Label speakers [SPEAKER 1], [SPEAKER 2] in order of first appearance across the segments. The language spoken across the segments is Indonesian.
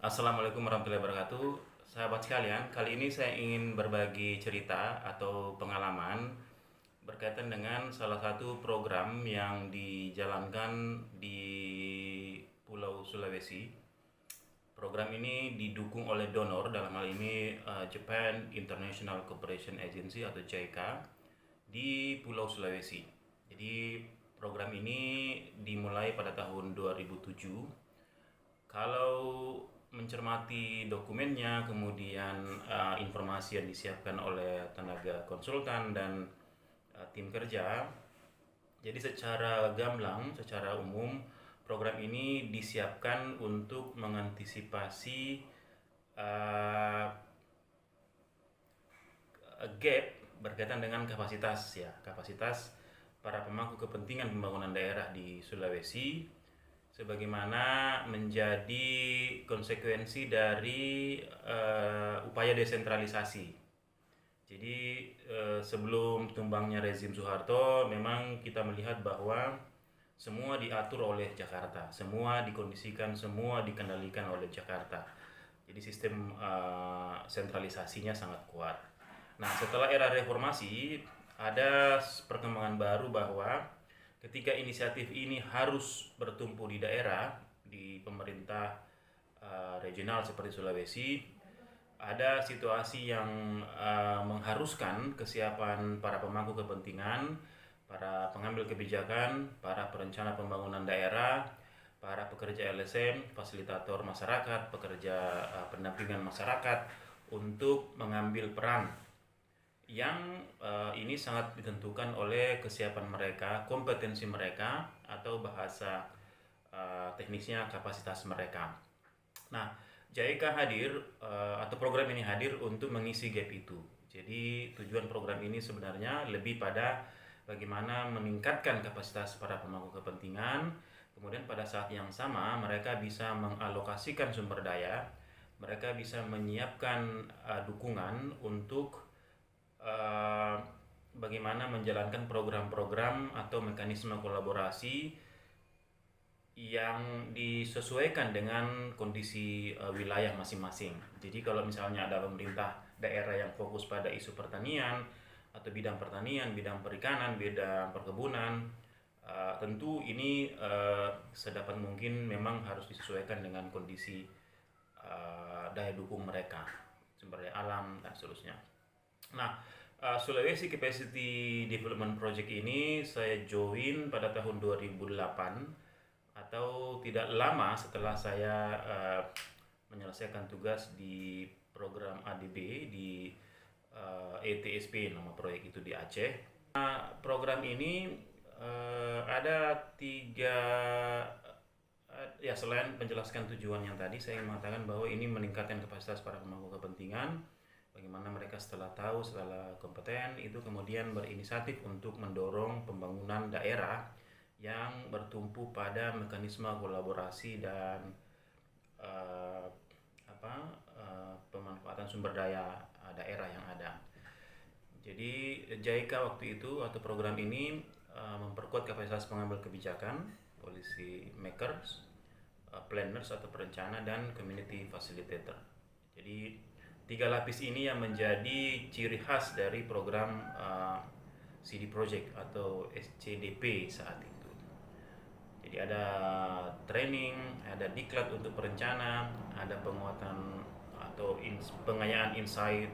[SPEAKER 1] Assalamualaikum warahmatullahi wabarakatuh. Sahabat sekalian, kali ini saya ingin berbagi cerita atau pengalaman berkaitan dengan salah satu program yang dijalankan di Pulau Sulawesi. Program ini didukung oleh donor, dalam hal ini Japan International Cooperation Agency atau JICA di Pulau Sulawesi. Jadi program ini dimulai pada tahun 2007. Kalau mencermati dokumennya, kemudian informasi yang disiapkan oleh tenaga konsultan dan tim kerja, jadi secara gamblang, secara umum, program ini disiapkan untuk mengantisipasi uh, gap berkaitan dengan kapasitas para pemangku kepentingan pembangunan daerah di Sulawesi, sebagaimana menjadi konsekuensi dari upaya desentralisasi. Jadi sebelum tumbangnya rezim Soeharto, memang kita melihat bahwa semua diatur oleh Jakarta, semua dikondisikan, semua dikendalikan oleh Jakarta. Jadi sistem sentralisasinya sangat kuat. Nah, setelah era reformasi, ada perkembangan baru bahwa ketika inisiatif ini harus bertumpu di daerah, di pemerintah regional seperti Sulawesi, ada situasi yang mengharuskan kesiapan para pemangku kepentingan, para pengambil kebijakan, para perencana pembangunan daerah, para pekerja LSM, fasilitator masyarakat, pekerja pendampingan masyarakat untuk mengambil peran yang ini sangat ditentukan oleh kesiapan mereka, kompetensi mereka, atau bahasa teknisnya kapasitas mereka. Nah, JICA hadir atau program ini hadir untuk mengisi gap itu. Jadi tujuan program ini sebenarnya lebih pada bagaimana meningkatkan kapasitas para pemangku kepentingan, kemudian pada saat yang sama mereka bisa mengalokasikan sumber daya, mereka bisa menyiapkan dukungan untuk uh, bagaimana menjalankan program-program atau mekanisme kolaborasi yang disesuaikan dengan kondisi wilayah masing-masing. Jadi kalau misalnya ada pemerintah daerah yang fokus pada isu pertanian atau bidang pertanian, bidang perikanan, bidang perkebunan, tentu ini sedapat mungkin memang harus disesuaikan dengan kondisi daya dukung mereka, sumber daya alam dan seterusnya. Nah, Sulawesi Capacity Development Project ini saya join pada tahun 2008, atau tidak lama setelah saya menyelesaikan tugas di program ADB di ETSP, nama proyek itu di Aceh. Program ini ada tiga, ya selain menjelaskan tujuan yang tadi, saya ingin mengatakan bahwa ini meningkatkan kapasitas para pemangku kepentingan, bagaimana mereka setelah tahu, setelah kompeten, itu kemudian berinisiatif untuk mendorong pembangunan daerah yang bertumpu pada mekanisme kolaborasi dan uh, pemanfaatan sumber daya daerah yang ada. Jadi JICA waktu itu atau program ini memperkuat kapasitas pengambil kebijakan, policy makers, planners atau perencana, dan community facilitator. Jadi tiga lapis ini yang menjadi ciri khas dari program CD Project atau SCDP saat itu. Jadi ada training, ada diklat untuk perencana, ada penguatan atau pengayaan insight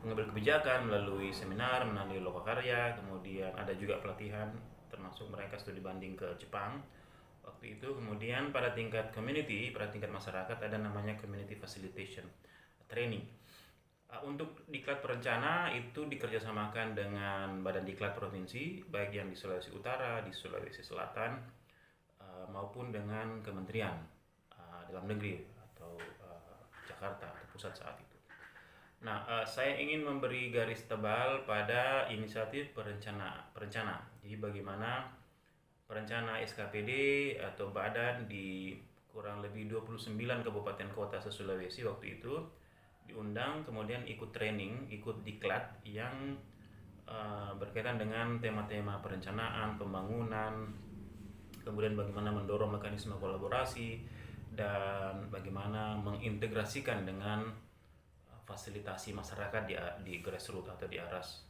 [SPEAKER 1] mengambil kebijakan melalui seminar, melalui lokakarya, kemudian ada juga pelatihan, termasuk mereka studi banding ke Jepang waktu itu. Kemudian pada tingkat community, pada tingkat masyarakat, ada namanya community facilitation training. Untuk diklat perencana itu dikerjasamakan dengan badan diklat provinsi, baik yang di Sulawesi Utara, di Sulawesi Selatan, maupun dengan Kementerian Dalam Negeri atau Jakarta atau pusat saat itu. Nah, saya ingin memberi garis tebal pada inisiatif perencana. Jadi bagaimana perencana SKPD atau badan di kurang lebih 29 kabupaten kota se-Sulawesi waktu itu diundang, kemudian ikut training, ikut diklat yang berkaitan dengan tema-tema perencanaan, pembangunan, kemudian bagaimana mendorong mekanisme kolaborasi, dan bagaimana mengintegrasikan dengan fasilitasi masyarakat di grassroots atau di aras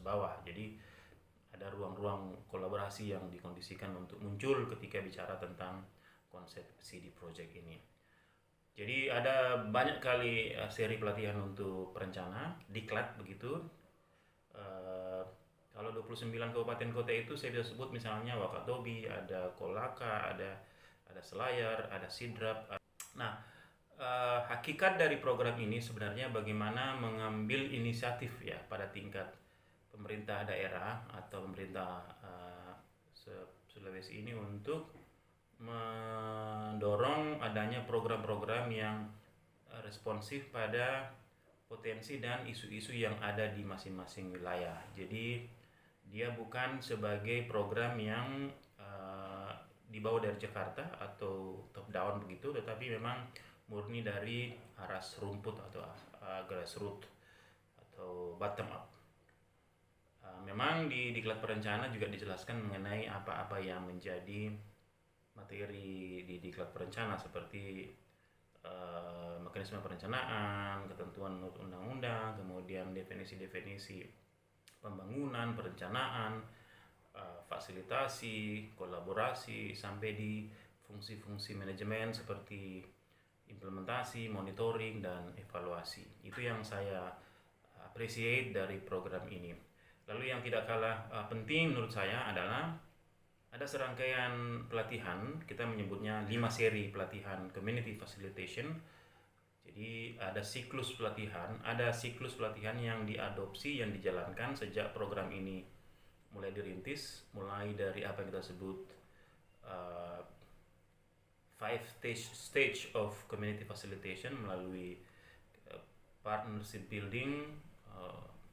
[SPEAKER 1] bawah. Jadi ada ruang-ruang kolaborasi yang dikondisikan untuk muncul ketika bicara tentang konsep CD Project ini. Jadi ada banyak kali seri pelatihan untuk perencana, diklat begitu. Kalau 29 kabupaten kota itu saya bisa sebut misalnya Wakatobi, ada Kolaka, ada Selayar, ada Sidrap. Nah, hakikat dari program ini sebenarnya bagaimana mengambil inisiatif ya pada tingkat pemerintah daerah atau pemerintah Sulawesi ini untuk mendorong adanya program-program yang responsif pada potensi dan isu-isu yang ada di masing-masing wilayah. Jadi dia bukan sebagai program yang dibawa dari Jakarta atau top down begitu, tetapi memang murni dari aras rumput atau grassroots atau bottom up. Memang di diklat perencana juga dijelaskan mengenai apa-apa yang menjadi materi di diklat perencana seperti mekanisme perencanaan, ketentuan menurut undang-undang, kemudian definisi-definisi pembangunan, perencanaan, fasilitasi, kolaborasi, sampai di fungsi-fungsi manajemen seperti implementasi, monitoring, dan evaluasi. Itu yang saya appreciate dari program ini. Lalu yang tidak kalah penting menurut saya adalah ada serangkaian pelatihan, kita menyebutnya 5 seri pelatihan community facilitation. Jadi ada siklus pelatihan yang diadopsi, yang dijalankan sejak program ini mulai dirintis, mulai dari apa yang kita sebut 5 stage of community facilitation melalui partnership building,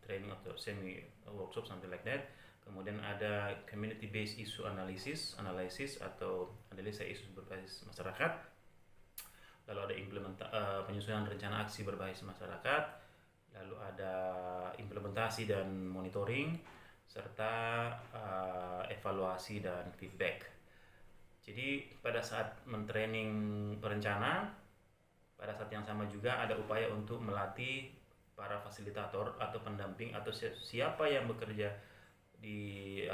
[SPEAKER 1] training atau semi workshop something like that. Kemudian ada community based issue analysis atau analisa isu berbasis masyarakat. Lalu ada penyusunan rencana aksi berbasis masyarakat. Lalu ada implementasi dan monitoring serta evaluasi dan feedback. Jadi pada saat mentraining perencana, pada saat yang sama juga ada upaya untuk melatih para fasilitator atau pendamping atau siapa yang bekerja di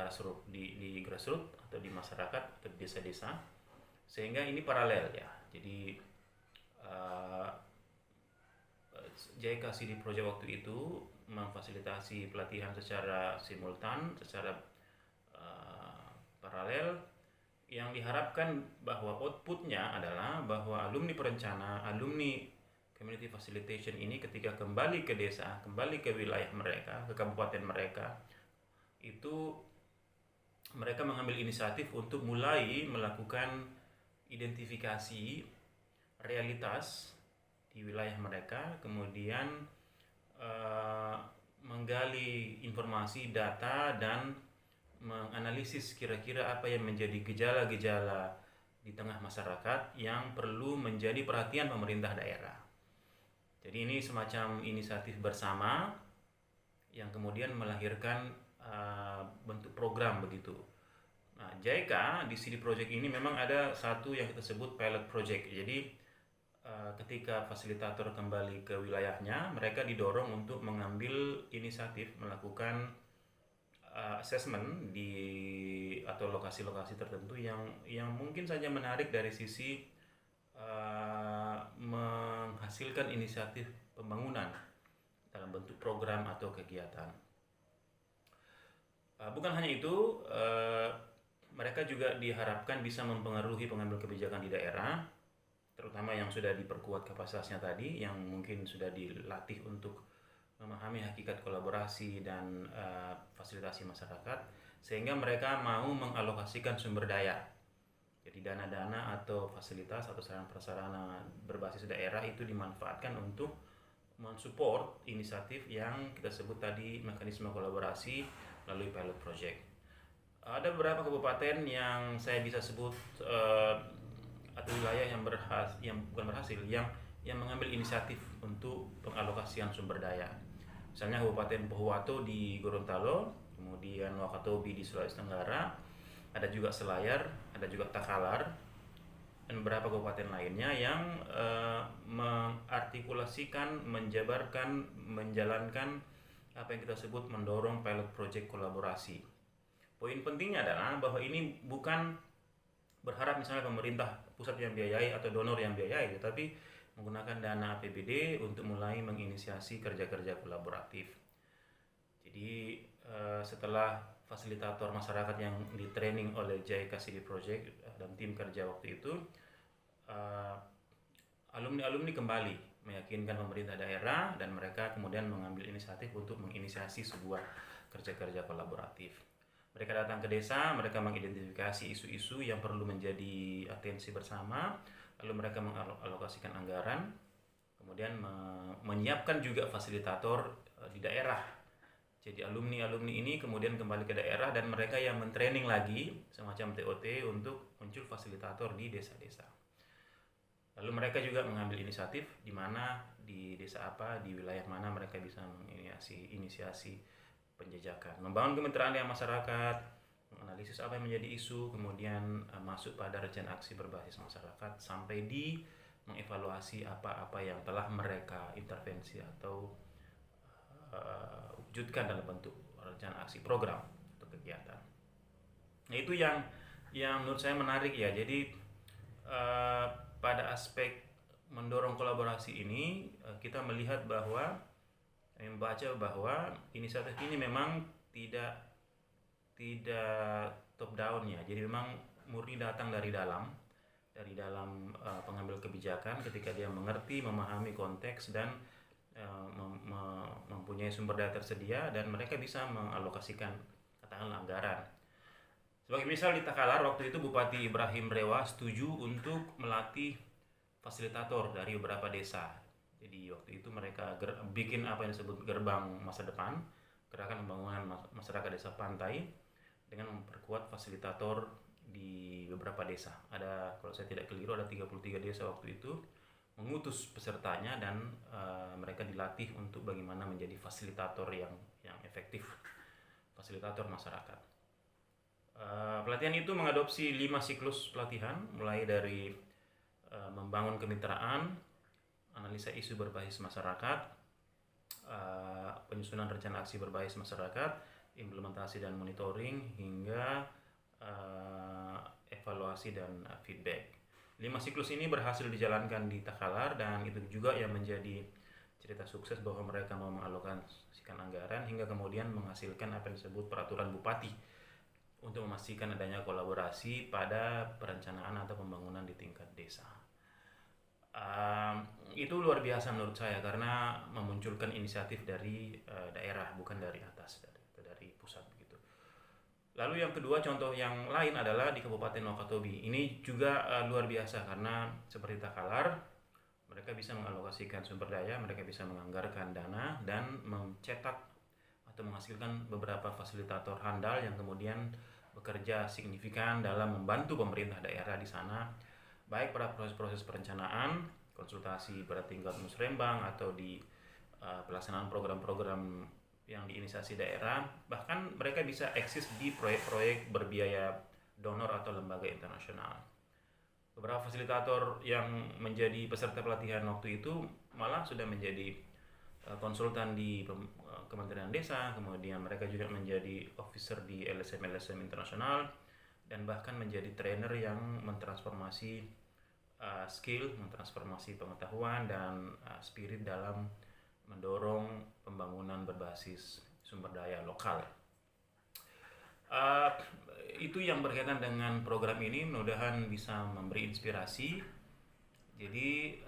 [SPEAKER 1] grassroots atau di masyarakat atau di desa-desa, sehingga ini paralel ya. Jadi JICA CD Project waktu itu memfasilitasi pelatihan secara simultan, secara paralel, yang diharapkan bahwa outputnya adalah bahwa alumni perencana, alumni community facilitation ini ketika kembali ke desa, kembali ke wilayah mereka, ke kabupaten mereka, itu mereka mengambil inisiatif untuk mulai melakukan identifikasi realitas di wilayah mereka, kemudian menggali informasi, data, dan menganalisis kira-kira apa yang menjadi gejala-gejala di tengah masyarakat yang perlu menjadi perhatian pemerintah daerah. Jadi ini semacam inisiatif bersama yang kemudian melahirkan bentuk program begitu. Nah, JICA di CD Project ini memang ada satu yang kita sebut pilot project. Jadi ketika fasilitator kembali ke wilayahnya, mereka didorong untuk mengambil inisiatif melakukan assessment di atau lokasi-lokasi tertentu yang mungkin saja menarik dari sisi menghasilkan inisiatif pembangunan dalam bentuk program atau kegiatan. Bukan hanya itu, mereka juga diharapkan bisa mempengaruhi pengambil kebijakan di daerah, terutama yang sudah diperkuat kapasitasnya tadi, yang mungkin sudah dilatih untuk memahami hakikat kolaborasi dan fasilitasi masyarakat, sehingga mereka mau mengalokasikan sumber daya. Jadi dana-dana atau fasilitas atau sarana-prasarana berbasis daerah itu dimanfaatkan untuk mensupport inisiatif yang kita sebut tadi mekanisme kolaborasi melalui pilot project. Ada beberapa kabupaten yang saya bisa sebut atau wilayah yang mengambil inisiatif untuk pengalokasian sumber daya. Misalnya Kabupaten Pohuwato di Gorontalo, kemudian Wakatobi di Sulawesi Tenggara, ada juga Selayar, ada juga Takalar, dan beberapa kabupaten lainnya yang mengartikulasikan, menjabarkan, menjalankan apa yang kita sebut mendorong pilot project kolaborasi. Poin pentingnya adalah bahwa ini bukan berharap misalnya pemerintah pusat yang biayai atau donor yang biayai, tetapi menggunakan dana APBD untuk mulai menginisiasi kerja-kerja kolaboratif. Jadi setelah fasilitator masyarakat yang di-training oleh JICA CD Project dan tim kerja waktu itu, alumni-alumni kembali meyakinkan pemerintah daerah dan mereka kemudian mengambil inisiatif untuk menginisiasi sebuah kerja-kerja kolaboratif. Mereka datang ke desa, mereka mengidentifikasi isu-isu yang perlu menjadi atensi bersama, lalu mereka mengalokasikan anggaran, kemudian menyiapkan juga fasilitator di daerah. Jadi alumni-alumni ini kemudian kembali ke daerah dan mereka yang mentraining lagi semacam TOT untuk muncul fasilitator di desa-desa. Lalu mereka juga mengambil inisiatif di mana, di desa apa, di wilayah mana mereka bisa menginisiasi penjajakan, membangun kemitraan dengan masyarakat, menganalisis apa yang menjadi isu, kemudian masuk pada rencana aksi berbasis masyarakat sampai di mengevaluasi apa-apa yang telah mereka intervensi atau wujudkan dalam bentuk rencana aksi program atau kegiatan. Nah, itu yang menurut saya menarik ya. Jadi pada aspek mendorong kolaborasi ini kita melihat bahwa membaca bahwa inisiatif ini memang tidak top down ya. Jadi memang murni datang dari dalam pengambil kebijakan ketika dia mengerti, memahami konteks dan mempunyai sumber daya tersedia dan mereka bisa mengalokasikan katakanlah anggaran. Sebagai misal di Takalar waktu itu Bupati Ibrahim Rewa setuju untuk melatih fasilitator dari beberapa desa. Jadi waktu itu mereka bikin apa yang disebut gerbang masa depan, gerakan pembangunan masyarakat desa pantai dengan memperkuat fasilitator di beberapa desa. Ada, kalau saya tidak keliru, ada 33 desa waktu itu, mengutus pesertanya dan mereka dilatih untuk bagaimana menjadi fasilitator yang efektif, fasilitator masyarakat. Pelatihan itu mengadopsi 5 siklus pelatihan, mulai dari membangun kemitraan, analisa isu berbasis masyarakat, penyusunan rencana aksi berbasis masyarakat, implementasi dan monitoring, hingga evaluasi dan feedback. 5 siklus ini berhasil dijalankan di Takalar dan itu juga yang menjadi cerita sukses bahwa mereka mau mengalokasikan anggaran hingga kemudian menghasilkan apa yang disebut peraturan bupati untuk memastikan adanya kolaborasi pada perencanaan atau pembangunan di tingkat desa. Itu luar biasa menurut saya karena memunculkan inisiatif dari daerah, bukan dari atas, dari pusat begitu. Lalu yang kedua, contoh yang lain adalah di Kabupaten Wakatobi. Ini juga luar biasa karena seperti Takalar, mereka bisa mengalokasikan sumber daya, mereka bisa menganggarkan dana dan mencetak atau menghasilkan beberapa fasilitator handal yang kemudian bekerja signifikan dalam membantu pemerintah daerah di sana, baik pada proses-proses perencanaan, konsultasi pada tingkat musrembang atau di pelaksanaan program-program yang diinisiasi daerah, bahkan mereka bisa eksis di proyek-proyek berbiaya donor atau lembaga internasional. Beberapa fasilitator yang menjadi peserta pelatihan waktu itu malah sudah menjadi konsultan di Kementerian Desa, kemudian mereka juga menjadi officer di LSM internasional dan bahkan menjadi trainer yang mentransformasi skill, mentransformasi pengetahuan dan spirit dalam mendorong pembangunan berbasis sumber daya lokal. Itu yang berkaitan dengan program ini, mudah-mudahan bisa memberi inspirasi. Jadi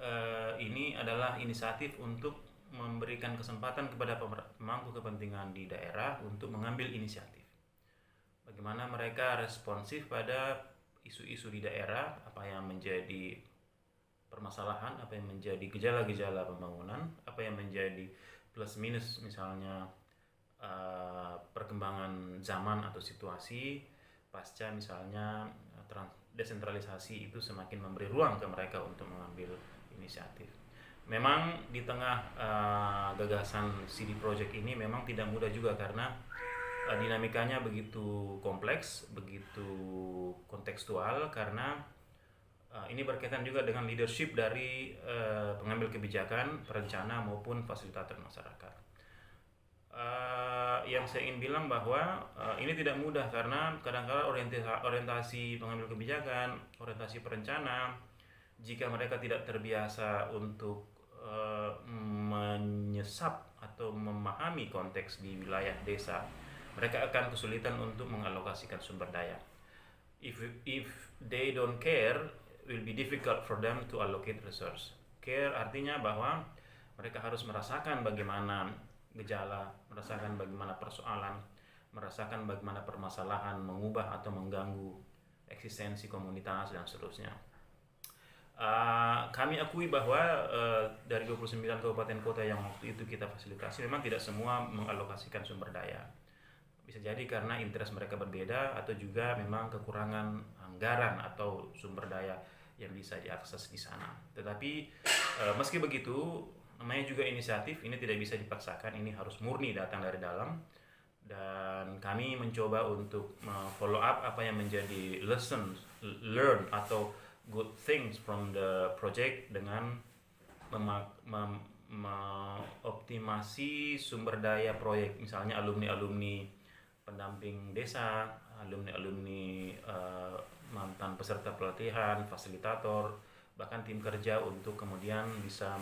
[SPEAKER 1] ini adalah inisiatif untuk memberikan kesempatan kepada pemangku kepentingan di daerah untuk mengambil inisiatif. Bagaimana mereka responsif pada isu-isu di daerah, apa yang menjadi permasalahan, apa yang menjadi gejala-gejala pembangunan, apa yang menjadi plus minus misalnya perkembangan zaman atau situasi pasca misalnya desentralisasi itu semakin memberi ruang ke mereka untuk mengambil inisiatif. Memang di tengah gagasan CD Project ini memang tidak mudah juga karena dinamikanya begitu kompleks, begitu kontekstual karena Ini berkaitan juga dengan leadership dari pengambil kebijakan, perencana maupun fasilitator masyarakat. Yang saya ingin bilang bahwa ini tidak mudah karena kadang-kadang orientasi pengambil kebijakan, orientasi perencana, jika mereka tidak terbiasa untuk menyesap atau memahami konteks di wilayah desa, mereka akan kesulitan untuk mengalokasikan sumber daya. If they don't care, will be difficult for them to allocate resource. Care artinya bahwa mereka harus merasakan bagaimana gejala, merasakan bagaimana persoalan, merasakan bagaimana permasalahan mengubah atau mengganggu eksistensi komunitas dan seterusnya. Kami akui bahwa dari 29 kabupaten kota yang waktu itu kita fasilitasi memang tidak semua mengalokasikan sumber daya. Bisa jadi karena interest mereka berbeda atau juga memang kekurangan anggaran atau sumber daya yang bisa diakses di sana. Tetapi meski begitu, namanya juga inisiatif, ini tidak bisa dipaksakan, ini harus murni datang dari dalam. Dan kami mencoba untuk follow up apa yang menjadi lessons learned atau good things from the project dengan mengoptimasi sumber daya proyek, misalnya alumni-alumni pendamping desa, alumni-alumni mantan peserta pelatihan, fasilitator, bahkan tim kerja untuk kemudian bisa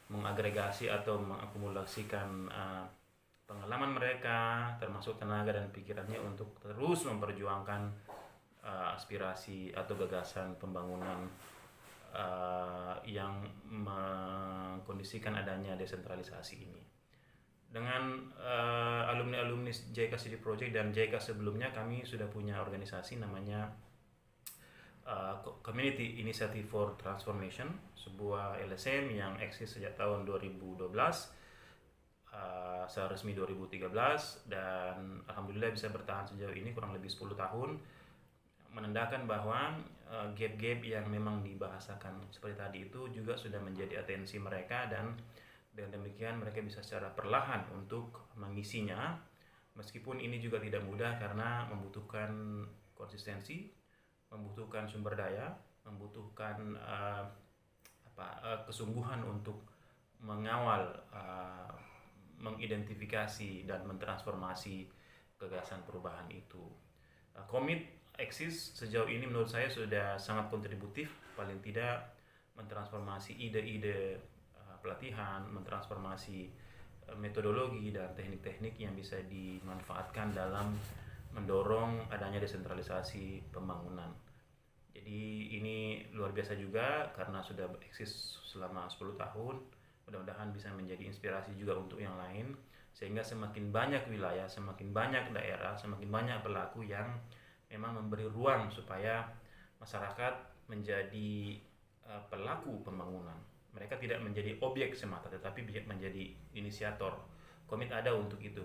[SPEAKER 1] mengagregasi atau mengakumulasikan pengalaman mereka, termasuk tenaga dan pikirannya untuk terus memperjuangkan aspirasi atau gagasan pembangunan yang mengkondisikan adanya desentralisasi ini. Dengan alumni-alumni JICA City Project dan JICA sebelumnya, kami sudah punya organisasi namanya Community Initiative for Transformation, sebuah LSM yang eksis sejak tahun 2012, secara resmi 2013, dan alhamdulillah bisa bertahan sejauh ini kurang lebih 10 tahun, menandakan bahwa gap-gap yang memang dibahasakan seperti tadi itu juga sudah menjadi atensi mereka, dan dengan demikian mereka bisa secara perlahan untuk mengisinya, meskipun ini juga tidak mudah karena membutuhkan konsistensi, membutuhkan sumber daya, membutuhkan kesungguhan untuk mengawal, mengidentifikasi dan mentransformasi gagasan perubahan itu. Komit eksis sejauh ini menurut saya sudah sangat kontributif, paling tidak mentransformasi ide-ide pelatihan, mentransformasi metodologi dan teknik-teknik yang bisa dimanfaatkan dalam mendorong adanya desentralisasi pembangunan. Jadi ini luar biasa juga karena sudah eksis selama 10 tahun. Mudah-mudahan bisa menjadi inspirasi juga untuk yang lain, sehingga semakin banyak wilayah, semakin banyak daerah, semakin banyak pelaku yang memang memberi ruang supaya masyarakat menjadi pelaku pembangunan. Mereka tidak menjadi objek semata, tetapi menjadi inisiator. Komit ada untuk itu.